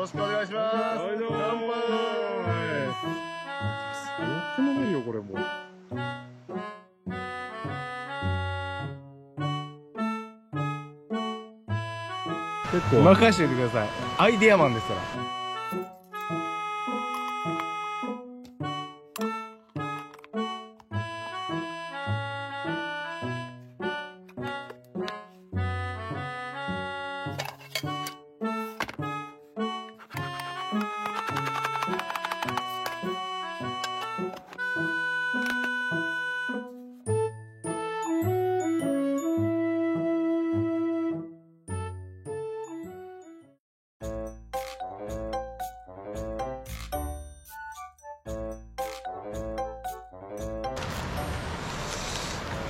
ろしくお願いします。はい、どうも乾杯。すごく飲めるよ、これもう。結構。任しておいてください。アイデアマンですから。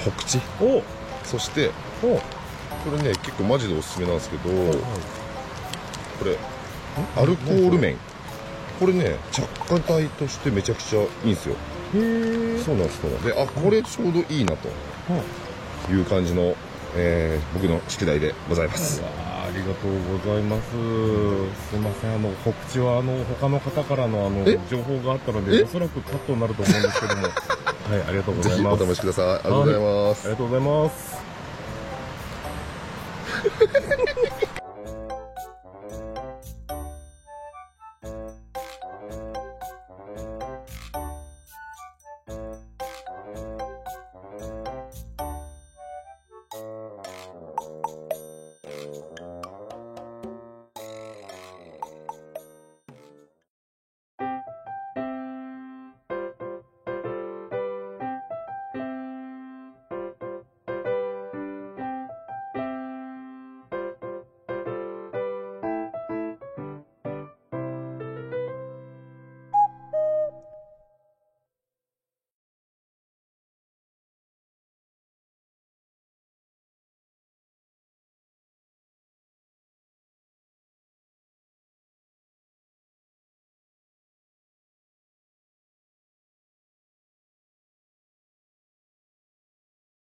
北地。おそして、おこれね、結構マジでおすすめなんですけど、これ、アルコール麺。これね、着火剤としてめちゃくちゃいいんですよ。へえ。そうなんです、そうなんです。で、あ、これちょうどいいなという感じの、僕の宿題でございます。ありがとうございます。すいません、告知は他の方からの情報があったので、おそらくカットになると思うんですけども、はい、ありがとうごぜひざいます。お試しください。ありがとうございます。ありがとうございます。